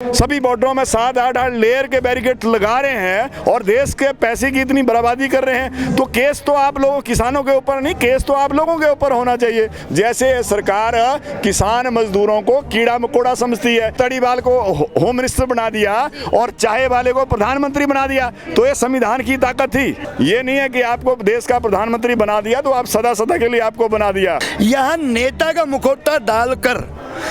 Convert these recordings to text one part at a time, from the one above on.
सभी बॉर्डरों में 7-8 लेयर के बैरिकेड लगा रहे हैं और देश के पैसे की इतनी बर्बादी कर रहे हैं, तो केस तो आप लोगों किसानों के ऊपर नहीं, केस तो आप लोगों के ऊपर होना चाहिए। जैसे सरकार किसान मजदूरों को कीड़ा मकोड़ा समझती है, तड़ीवाल को होम मिनिस्टर बना दिया और चाहे वाले को प्रधानमंत्री बना दिया, तो ये संविधान की ताकत थी। ये नहीं है कि आपको देश का प्रधानमंत्री बना दिया तो आप सदा सदा के लिए आपको बना दिया। यहाँ नेता का मुखौटा डालकर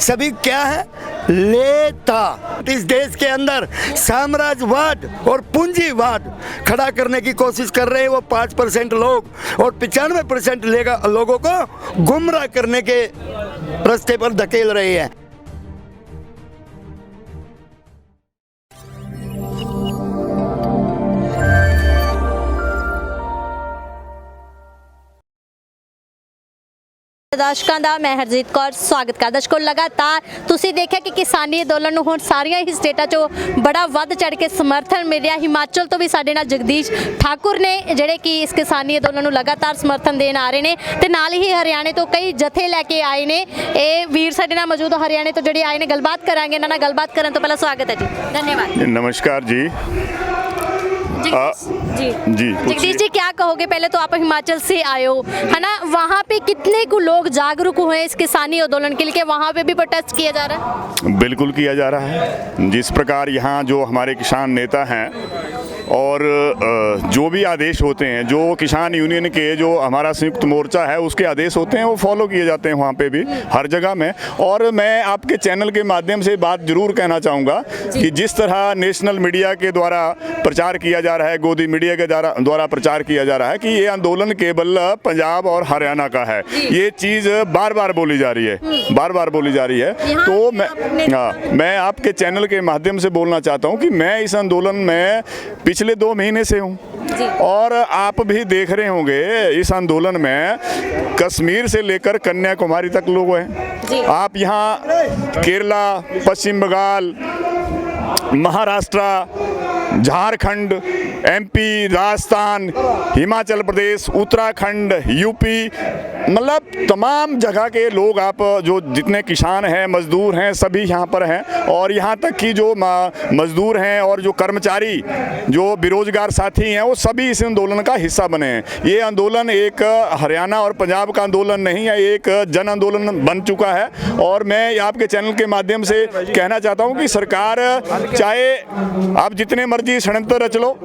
सभी क्या है लेता, इस देश के अंदर साम्राज्यवाद और पूंजीवाद खड़ा करने की कोशिश कर रहे हैं वो 5% लोग, और 95% लोगों को गुमराह करने के रास्ते पर धकेल रहे हैं। ਦਰਸ਼ਕਾਂ ਦਾ ਮੈਂ ਹਰਜੀਤ ਕੌਰ ਸਵਾਗਤ ਕਰਦਾ। ਦਰਸ਼ਕੋ ਲਗਾਤਾਰ ਤੁਸੀਂ ਦੇਖਿਆ ਕਿ ਕਿਸਾਨੀ ਅੰਦੋਲਨ ਨੂੰ ਹੁਣ ਸਾਰੀਆਂ ਹੀ ਸਟੇਟਾਂ 'ਚੋਂ ਬੜਾ ਵੱਧ ਚੜ ਕੇ ਸਮਰਥਨ ਮਿਲ ਰਿਹਾ। ਹਿਮਾਚਲ ਤੋਂ ਵੀ ਸਾਡੇ ਨਾਲ ਜਗਦੀਸ਼ ਠਾਕੁਰ ਨੇ ਜਿਹੜੇ ਕਿ ਇਸ ਕਿਸਾਨੀ ਅੰਦੋਲਨ ਨੂੰ ਲਗਾਤਾਰ ਸਮਰਥਨ ਦੇਣ ਆ ਰਹੇ ਨੇ, ਤੇ ਨਾਲ ਹੀ ਹਰਿਆਣੇ ਤੋਂ ਕਈ ਜਥੇ ਲੈ ਕੇ ਆਏ ਨੇ। ਇਹ ਵੀਰ ਸਾਡੇ ਨਾਲ ਮੌਜੂਦ ਹਰਿਆਣੇ ਤੋਂ ਜਿਹੜੇ ਆਏ ਨੇ, ਗੱਲਬਾਤ ਕਰਾਂਗੇ ਇਹਨਾਂ ਨਾਲ। ਗੱਲਬਾਤ ਕਰਨ ਤੋਂ ਪਹਿਲਾਂ ਸਵਾਗਤ ਹੈ ਜੀ, ਧੰਨਵਾਦ। नमस्कार जी। जी जगदीश जी, क्या कहोगे? पहले तो आप हिमाचल से आए हो, है ना, वहाँ पे कितने को लोग जागरूक हुए इस किसानी आंदोलन के लिए कि वहाँ पे भी प्रोटेस्ट किया जा रहा है? बिल्कुल किया जा रहा है। जिस प्रकार यहाँ जो हमारे किसान नेता हैं और जो भी आदेश होते हैं, जो किसान यूनियन के जो हमारा संयुक्त मोर्चा है उसके आदेश होते हैं, वो फॉलो किए जाते हैं वहाँ पे भी, हर जगह में। और मैं आपके चैनल के माध्यम से बात जरूर कहना चाहूँगा कि जिस तरह नेशनल मीडिया के द्वारा प्रचार किया जा रहा है, गोदी मीडिया के द्वारा प्रचार किया जा रहा है कि ये आंदोलन केवल पंजाब और हरियाणा का है, ये चीज़ बार बार बोली जा रही है, बार बार बोली जा रही है। तो मैं आपके चैनल के माध्यम से बोलना चाहता हूँ कि मैं इस आंदोलन में पिछले 2 महीने से हूँ, और आप भी देख रहे होंगे इस आंदोलन में कश्मीर से लेकर कन्याकुमारी तक लोग हैं। आप यहाँ केरला, पश्चिम बंगाल, महाराष्ट्र, झारखंड, MP, राजस्थान, हिमाचल प्रदेश, उत्तराखंड, UP, मतलब तमाम जगह के लोग, आप जो जितने किसान हैं, मजदूर हैं, सभी यहाँ पर हैं। और यहाँ तक कि जो मजदूर हैं और जो कर्मचारी, जो बेरोजगार साथी हैं, वो सभी इस आंदोलन का हिस्सा बने हैं। ये आंदोलन एक हरियाणा और पंजाब का आंदोलन नहीं है, एक जन आंदोलन बन चुका है। और मैं आपके चैनल के माध्यम से कहना चाहता हूँ कि सरकार चाहे आप जितने मर्जी षड्यंत्र रच लो,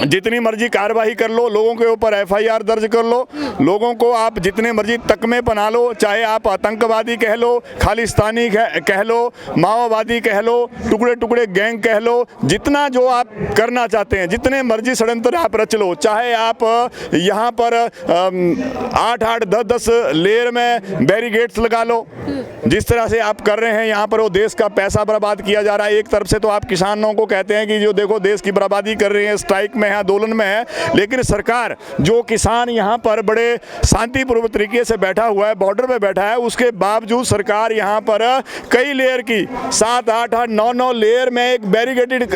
जितनी मर्जी कार्रवाई कर लो, लोगों के ऊपर FIR दर्ज कर लो, लोगों को आप जितने मर्जी तकमे बना लो, चाहे आप आतंकवादी कह लो, खालिस्तानी कह लो, माओवादी कह लो, टुकड़े टुकड़े गैंग कह लो, जितना जो आप करना चाहते हैं, जितने मर्जी षड्यंत्र आप रच लो, चाहे आप यहाँ पर 8-8, 10-10 लेयर में बैरिकेड्स लगा लो, जिस तरह से आप कर रहे हैं यहाँ पर, वो देश का पैसा बर्बाद किया जा रहा है। एक तरफ से तो आप किसानों को कहते हैं कि जो देखो देश की बर्बादी कर रही है, स्ट्राइक में है, आंदोलन में है, लेकिन सरकार जो किसान यहाँ पर बड़े शांतिपूर्वक तरीके से बैठा हुआ है, बॉर्डर पे बैठा है, उसके बावजूद सरकार यहाँ पर कई लेयर की 7-8, 9-9 लेयर में एक बैरिकेडेड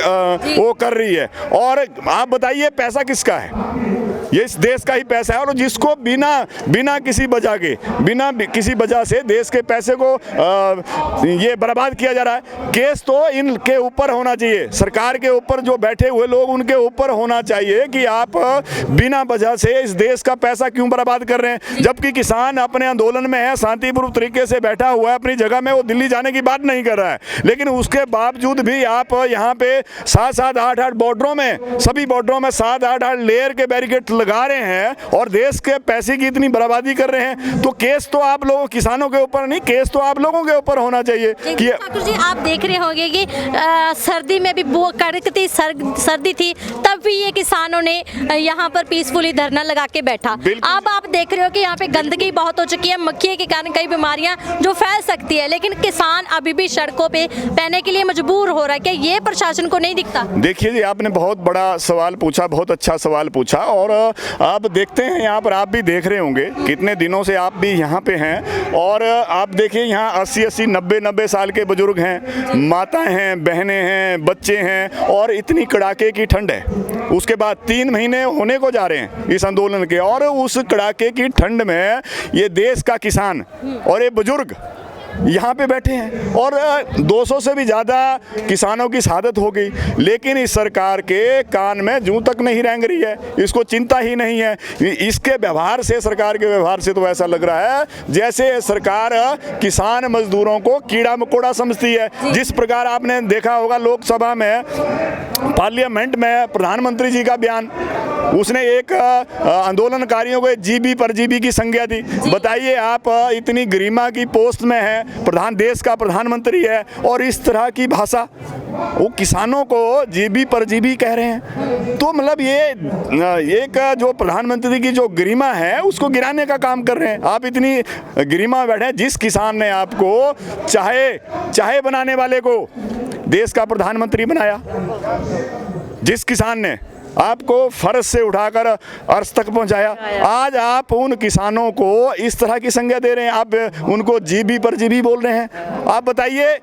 वो कर रही है। और आप बताइए पैसा किसका है? ये इस देश का ही पैसा है, और जिसको बिना किसी वजह के, बिना किसी वजह से देश के पैसे को ये बर्बाद किया जा रहा है। केस तो इनके ऊपर होना चाहिए, सरकार के ऊपर जो बैठे हुए लोग उनके ऊपर होना चाहिए कि आप बिना वजह से इस देश का पैसा क्यों बर्बाद कर रहे हैं। जबकि किसान अपने आंदोलन में है, शांतिपूर्वक तरीके से बैठा हुआ है अपनी जगह में, वो दिल्ली जाने की बात नहीं कर रहा है, लेकिन उसके बावजूद भी आप यहाँ पे 7-7, 8-8 बॉर्डरों में, सभी बॉर्डरों में 7-8 लेयर के बैरिकेड लगा रहे हैं और देश के पैसे की इतनी बर्बादी कर रहे हैं, तो केस तो आप लोगों किसानों के ऊपर नहीं, केस तो आप लोगों के ऊपर होना चाहिए। कि ठाकुर जी, आप देख रहे होंगे कि सर्दी में भी कड़कती सर्दी थी, तब भी ये किसानों ने यहाँ पर पीसफुली धरना लगा के बैठा। अब आप देख रहे हो कि यहाँ पे गंदगी बहुत हो चुकी है, मक्खी के कारण कई बीमारियां जो फैल सकती है, लेकिन किसान अभी भी सड़कों पे बहने के लिए मजबूर हो रहा है। क्या ये प्रशासन को नहीं दिखता? देखिए जी, आपने बहुत बड़ा सवाल पूछा, बहुत अच्छा सवाल पूछा। और आप देखते हैं यहाँ पर, आप भी देख रहे होंगे कितने दिनों से आप भी यहाँ पे हैं, और आप देखिए यहाँ 80-80, 90-90 साल के बुजुर्ग हैं, माताएं हैं, बहनें हैं, बच्चे हैं, और इतनी कड़ाके की ठंड है। उसके बाद 3 महीने होने को जा रहे हैं इस आंदोलन के, और उस कड़ाके की ठंड में ये देश का किसान और ये बुजुर्ग यहाँ पे बैठे हैं और 200 से भी ज़्यादा किसानों की शहादत हो गई, लेकिन इस सरकार के कान में जूं तक नहीं रेंग रही है, इसको चिंता ही नहीं है। इसके व्यवहार से, सरकार के व्यवहार से तो ऐसा लग रहा है जैसे सरकार किसान मजदूरों को कीड़ा मकोड़ा समझती है। जिस प्रकार आपने देखा होगा लोकसभा में, पार्लियामेंट में प्रधानमंत्री जी का बयान, उसने एक आंदोलनकारियों को जीबी परजीबी की संज्ञा दी। बताइए, आप इतनी गरिमा की पोस्ट में है, देश का प्रधानमंत्री है, और इस तरह की भाषा, वो किसानों को जीबी परजीबी कह रहे हैं। तो मतलब ये एक जो प्रधानमंत्री की जो गरिमा है उसको गिराने का काम कर रहे हैं। आप इतनी गरिमा बैठे, जिस किसान ने आपको चाहे बनाने वाले को देश का प्रधानमंत्री बनाया, जिस किसान ने आपको फर्श से उठाकर अर्श तक पहुंचाया, आज आप उन किसानों को इस तरह की संज्ञा दे रहे हैं, आप उनको जीबी पर जीबी बोल रहे हैं। आप बताइए,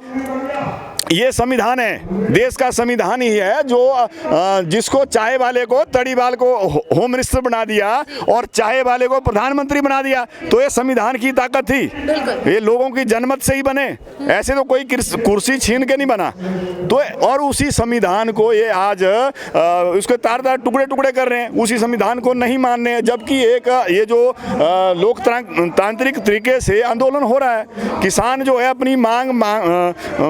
ये संविधान है, देश का संविधान ही है जो जिसको चाय वाले को, तड़ी वाले को होम मिनिस्टर बना दिया और चाय वाले को प्रधानमंत्री बना दिया। तो ये संविधान की ताकत थी, ये लोगों की जनमत से ही बने, ऐसे तो कोई कुर्सी छीन के नहीं बना। तो और उसी संविधान को ये आज उसके तार टुकड़े टुकड़े कर रहे हैं, उसी संविधान को नहीं मान रहे हैं। जबकि एक ये जो लोकतांत्रिक तरीके से आंदोलन हो रहा है, किसान जो है अपनी मांग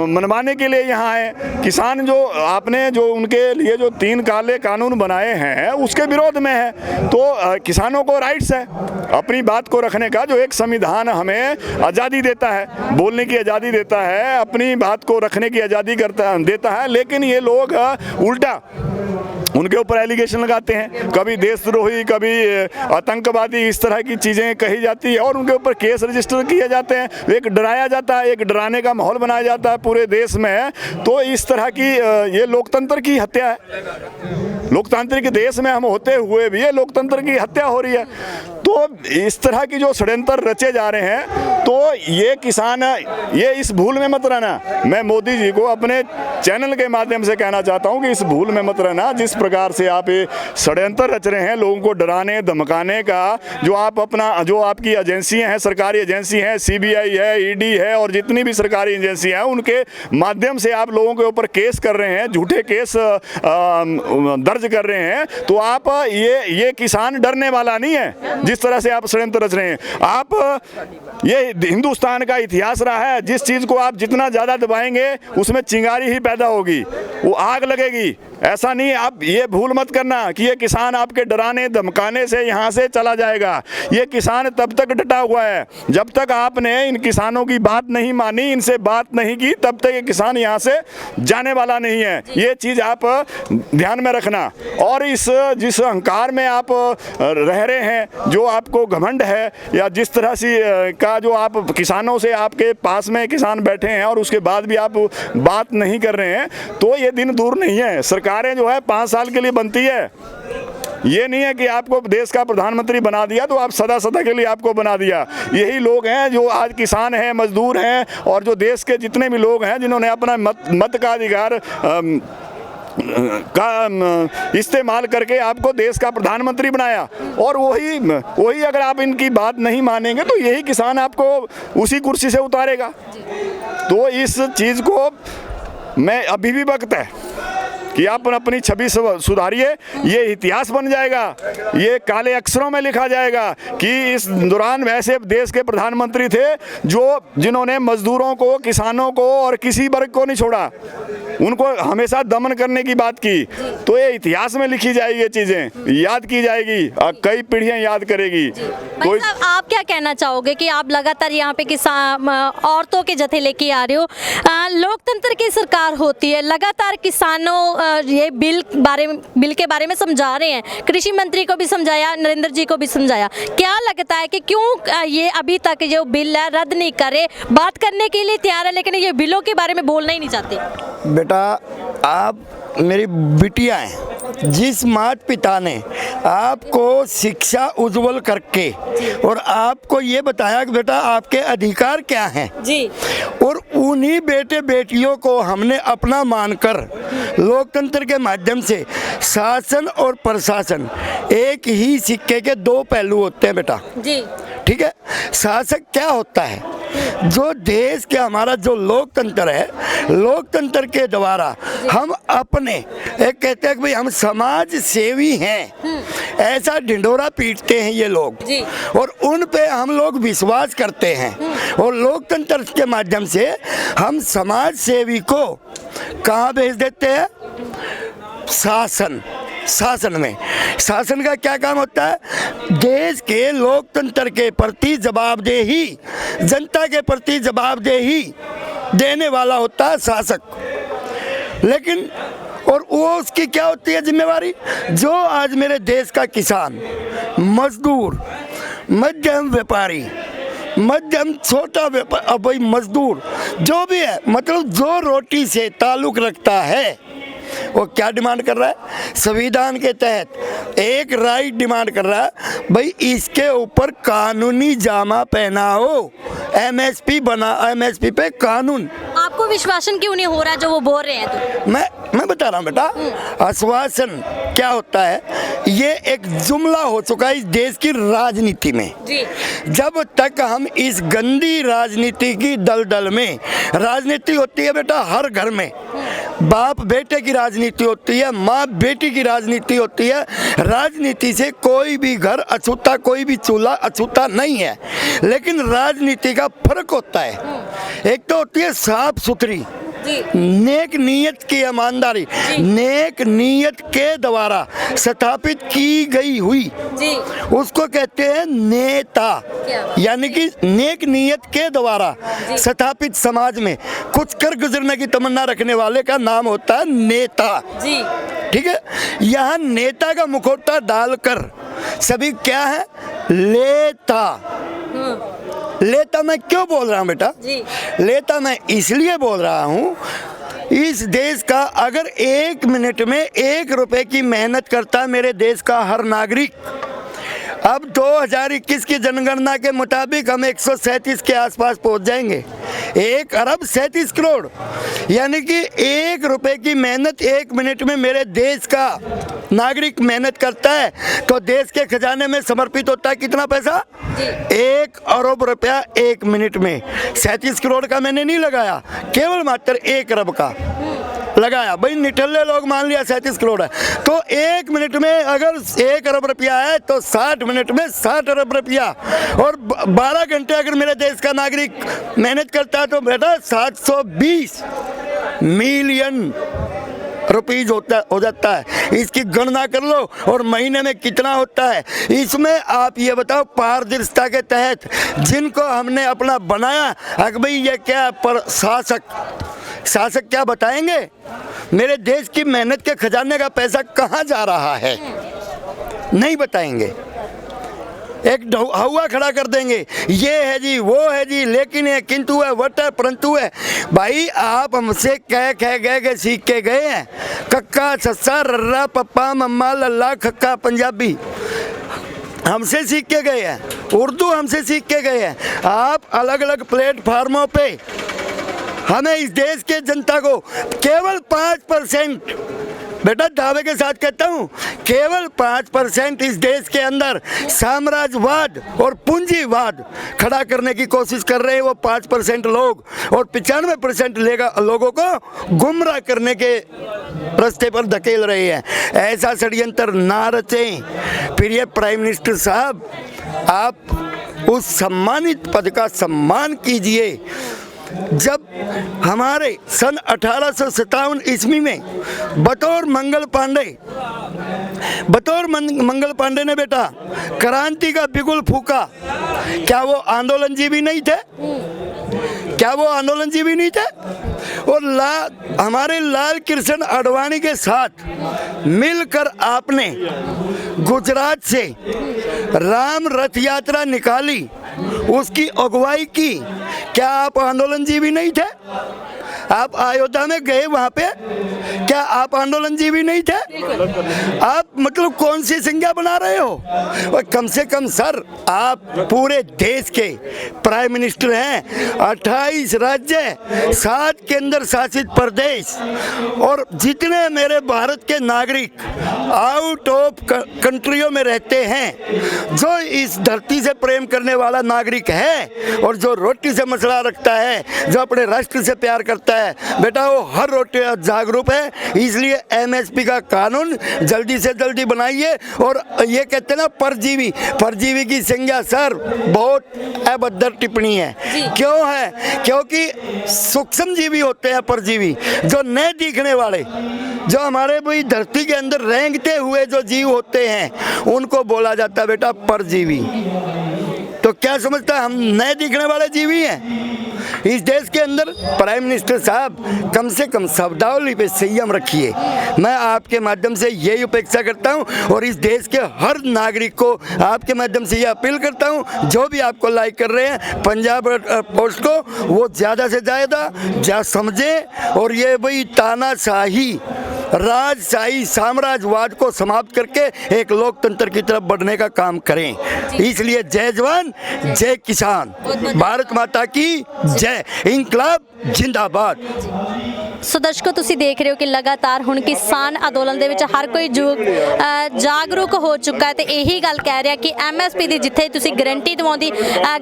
मनवाने के लिए यहाँ है। किसान जो आपने जो उनके लिए जो 3 काले कानून बनाए हैं उसके विरोध में है। तो किसानों को राइट्स है अपनी बात को रखने का, जो एक संविधान हमें आज़ादी देता है, बोलने की आज़ादी देता है, अपनी बात को रखने की आज़ादी देता है। लेकिन ये लोग उल्टा उनके ऊपर एलिगेशन लगाते हैं, कभी देशद्रोही, कभी आतंकवादी, इस तरह की चीज़ें कही जाती है और उनके ऊपर केस रजिस्टर किए जाते हैं। एक डराया जाता है, एक डराने का माहौल बनाया जाता है पूरे देश में। तो इस तरह की ये लोकतंत्र की हत्या है। लोकतांत्रिक देश में हम होते हुए भी ये लोकतंत्र की हत्या हो रही है। तो इस तरह की जो षड्यंत्र रचे जा रहे हैं, तो ये किसान ये इस भूल में मत रहना। मैं मोदी जी को अपने चैनल के माध्यम से कहना चाहता हूं कि इस भूल में मत रहना। जिस प्रकार से आप ये षड्यंत्र रच रहे हैं लोगों को डराने धमकाने का, जो आपकी एजेंसियां हैं, सरकारी एजेंसी हैं, सीबीआई है, ईडी है और जितनी भी सरकारी एजेंसियां हैं, उनके माध्यम से आप लोगों के ऊपर केस कर रहे हैं, झूठे केस दर्ज कर रहे हैं। तो आप ये किसान डरने वाला नहीं है जिस तरह से आप षड्यंत्र रच रहे हैं। आप ये हिंदुस्तान का इतिहास रहा है, जिस चीज को आप जितना ज्यादा दबाएंगे उसमें चिंगारी ही पैदा होगी, वो आग लगेगी। ऐसा नहीं, आप ये भूल मत करना कि ये किसान आपके डराने धमकाने से यहाँ से चला जाएगा। ये किसान तब तक डटा हुआ है जब तक आपने इन किसानों की बात नहीं मानी, इनसे बात नहीं की, तब तक ये किसान यहाँ से जाने वाला नहीं है। ये चीज़ आप ध्यान में रखना। और जिस अहंकार में आप रह रहे हैं, जो आपको घमंड है, या जिस तरह से का जो आप किसानों से, आपके पास में किसान बैठे हैं और उसके बाद भी आप बात नहीं कर रहे हैं, तो ये दिन दूर नहीं है। सरकारें जो है 5 साल के लिए बनती है, ये नहीं है कि आपको देश का प्रधानमंत्री बना दिया तो आप सदा के लिए आपको बना दिया। यही लोग हैं जो आज किसान हैं, मजदूर हैं और जो देश के जितने भी लोग हैं जिन्होंने अपना मत का अधिकार का इस्तेमाल करके आपको देश का प्रधानमंत्री बनाया। और वही अगर आप इनकी बात नहीं मानेंगे तो यही किसान आपको उसी कुर्सी से उतारेगा। तो इस चीज़ को मैं अभी भी वक्त है कि आप अपनी छवि सुधारिए। ये इतिहास बन जाएगा, ये काले अक्षरों में लिखा जाएगा कि इस दौरान वैसे देश के प्रधानमंत्री थे जिन्होंने मजदूरों को, किसानों को और किसी वर्ग को नहीं छोड़ा, उनको हमेशा दमन करने की बात की। तो ये इतिहास में लिखी जाएगी, ये चीज़ें याद की जाएगी, कई पीढ़ियाँ याद करेगी। तो आप क्या कहना चाहोगे कि आप लगातार यहाँ पे किसान औरतों के जत्थे लेके आ रहे हो, लोकतंत्र की सरकार होती है, लगातार किसानों ये बिल के बारे में समझा रहे हैं, कृषि मंत्री को भी समझाया, नरेंद्र जी को भी समझाया। क्या लगता है कि क्यों ये अभी तक जो बिल है रद्द नहीं करे? बात करने के लिए तैयार है लेकिन ये बिलों के बारे में बोलना ही नहीं चाहते। बेटा, आप मेरी बिटिया हैं। जिस माता पिता ने आपको शिक्षा उज्जवल करके और आपको ये बताया कि बेटा आपके अधिकार क्या हैं जी, और उन्हीं बेटे बेटियों को हमने अपना मानकर लोकतंत्र के माध्यम से, शासन और प्रशासन एक ही सिक्के के 2 पहलू होते हैं बेटा जी। ठीक है। शासक क्या होता है? जो देश के हमारा जो लोकतंत्र है, लोकतंत्र के द्वारा हम अपने एक कहते हैं कि भाई हम समाज सेवी हैं, ऐसा ढिंढोरा पीटते हैं ये लोग जी। और उन पे हम लोग विश्वास करते हैं और लोकतंत्र के माध्यम से हम समाज सेवी को कहाँ भेज देते हैं? शासन में। शासन का क्या काम होता है? देश के लोकतंत्र के प्रति जवाबदेही, जनता के प्रति जवाबदेही देने वाला होता है शासक। लेकिन और वो उसकी क्या होती है जिम्मेवारी? जो आज मेरे देश का किसान, मजदूर, मध्यम व्यापारी, मध्यम छोटा व्यापार, अब भाई मजदूर जो भी है, मतलब जो रोटी से ताल्लुक रखता है, वो क्या डिमांड कर रहा है? संविधान के तहत एक राइट डिमांड कर रहा है, भाई इसके ऊपर कानूनी जामा पहनाओ, एमएसपी बना, एमएसपी पे कानून। आपको विश्वासन क्यों नहीं हो रहा जो वो बोल रहे हैं? तो मैं बता रहा हूँ बेटा, आश्वासन क्या होता है? ये एक जुमला हो चुका है इस देश की राजनीति में जी। जब तक हम इस गंदी राजनीति की दलदल में, राजनीति होती है बेटा हर घर में, बाप बेटे की राजनीति होती है, माँ बेटी की राजनीति होती है। राजनीति से कोई भी घर अछूता, कोई भी चूल्हा अछूता नहीं है, लेकिन राजनीति का फर्क होता है। एक तो होती है साफ सुथरी, नेक नीयत की ईमानदारी, नेक नीयत के द्वारा स्थापित की गई हुई जी। उसको कहते हैं नेता। यानी कि नेक नीयत के द्वारा स्थापित समाज में कुछ कर गुजरने की तमन्ना रखने वाले का नाम होता है नेता जी। ठीक है। यहाँ नेता का मुखौटा डालकर सभी क्या है? लेता मैं क्यों बोल रहा हूँ बेटा? लेता मैं इसलिए बोल रहा हूँ, इस देश का अगर 1 मिनट में 1 रुपए की मेहनत करता है मेरे देश का हर नागरिक, अब 2021 की जनगणना के मुताबिक हम 137 के आसपास पहुंच जाएंगे। 1 अरब 37 करोड़, यानी कि 1 रुपए की मेहनत 1 मिनट में मेरे देश का नागरिक मेहनत करता है तो देश के खजाने में समर्पित होता है कितना पैसा? 1 अरब रुपया 1 मिनट में। 37 करोड़ का मैंने नहीं लगाया, केवल मात्र 1 अरब का लगाया। भाई निठल्ले लोग मान लिया 37 करोड़ है, तो 1 मिनट में अगर 1 अरब रुपया है तो 60 मिनट में 60 अरब रुपया, और 12 घंटे अगर मेरे देश का नागरिक मेहनत करता है तो बेटा 720 मिलियन रुपीज हो जाता है। इसकी गणना कर लो और महीने में कितना होता है। इसमें आप ये बताओ, पारदर्शिता के तहत जिनको हमने अपना बनाया, अगर भाई ये क्या पर शासक क्या बताएंगे? मेरे देश की मेहनत के खजाने का पैसा कहाँ जा रहा है? नहीं बताएंगे। एक हवा खड़ा कर देंगे, ये है जी, वो है जी, लेकिन है, किंतु है, वट है, परंतु है। भाई आप हमसे कह गए सीख के गए हैं। कक्का सस्सा रर्रा पप्पा मम्मा लल्ला खक्का पंजाबी हमसे सीख के गए हैं, उर्दू हमसे सीख के गए हैं। आप अलग अलग प्लेटफार्मों पे हमें इस देश के जनता को केवल 5%, बेटा दावे के साथ कहता हूँ, केवल 5% इस देश के अंदर साम्राज्यवाद और पूंजीवाद खड़ा करने की कोशिश कर रहे हैं। वो 5% लोग और 95% लोगों को गुमराह करने के रास्ते पर धकेल रहे हैं। ऐसा षड्यंत्र ना रचें। फिर ये प्राइम मिनिस्टर साहब, आप उस सम्मानित पद का सम्मान कीजिए जब हमारे सन 1857 ईस्वी में बतौर मंगल पांडे ने बेटा क्रांति का बिगुल फूका। क्या वो आंदोलनजीवी नहीं थे? और हमारे लाल कृष्ण आडवाणी के साथ मिलकर आपने गुजरात से राम रथ यात्रा निकाली, उसकी अगुवाई की। क्या आप आंदोलनजीवी नहीं थे? आप अयोध्या में गए वहां पे, क्या आप आंदोलनजीवी नहीं थे? आप मतलब कौन सी संज्ञा बना रहे हो? और कम से कम सर, आप पूरे देश के प्राइम मिनिस्टर हैं। 28 राज्य, 7 केंद्र केंद्र शासित प्रदेश और जितने मेरे भारत के नागरिक आउट ऑफ कंट्रियों में रहते हैं, जो इस धरती से प्रेम करने वाला नागरिक है और जो रोटी से मसला रखता है, जो अपने राष्ट्र से प्यार करता है, बेटा वो हर रोटी जागरूक है। इसलिए एमएसपी का कानून जल्दी से जल्दी बनाइए। और ये कहते हैं ना परजीवी की संज्ञा सर बहुत अभद्र टिप्पणी है। क्यों है? क्योंकि सूक्ष्म जीवी होते हैं परजीवी, जो नहीं दिखने वाले, जो हमारे भाई धरती के अंदर रेंगते हुए जो जीव होते हैं उनको बोला जाता है बेटा परजीवी। तो क्या समझता है हम नए दिखने वाले जीवी हैं? इस देश के अंदर प्राइम मिनिस्टर साहब कम से कम शब्दावली पे संयम रखिए। मैं आपके माध्यम से यही अपेक्षा करता हूं और इस देश के हर नागरिक को आपके माध्यम से ये अपील करता हूं, जो भी आपको लाइक कर रहे हैं पंजाब पोस्ट को, वो ज़्यादा से ज़्यादा समझें और ये भाई तानाशाही राजशाही साम्राज्यवाद को समाप्त करके एक लोकतंत्र की तरफ बढ़ने का काम करें। इसलिए जय जवान जय किसान, भारत माता की जय, इंकलाब जिंदाबाद। ਸੋ ਦਰਸ਼ਕੋ ਤੁਸੀਂ ਦੇਖ ਰਹੇ ਹੋ ਕਿ ਲਗਾਤਾਰ ਹੁਣ ਕਿਸਾਨ ਅੰਦੋਲਨ ਦੇ ਵਿੱਚ ਹਰ ਕੋਈ ਜਾਗਰੂਕ ਹੋ ਚੁੱਕਾ ਹੈ ਤੇ ਇਹੀ ਗੱਲ ਕਹਿ ਰਿਹਾ ਕਿ ਐਮਐਸਪੀ ਦੀ ਜਿੱਥੇ ਤੁਸੀਂ ਗਰੰਟੀ ਦਿਵਾਉਣ ਦੀ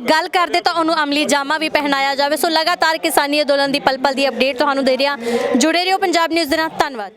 ਗੱਲ ਕਰਦੇ ਤਾਂ ਉਹਨੂੰ ਅਮਲੀ ਜਾਮਾ ਵੀ ਪਹਿਨਾਇਆ ਜਾਵੇ। ਸੋ ਲਗਾਤਾਰ ਕਿਸਾਨੀ ਅੰਦੋਲਨ ਦੀ ਪਲ ਪਲ ਦੀ ਅਪਡੇਟ ਤੁਹਾਨੂੰ ਦੇ ਰਿਹਾ। ਜੁੜੇ ਰਹੋ ਪੰਜਾਬ ਨਿਊਜ਼ ਦੇ ਨਾਲ। ਧੰਨਵਾਦ।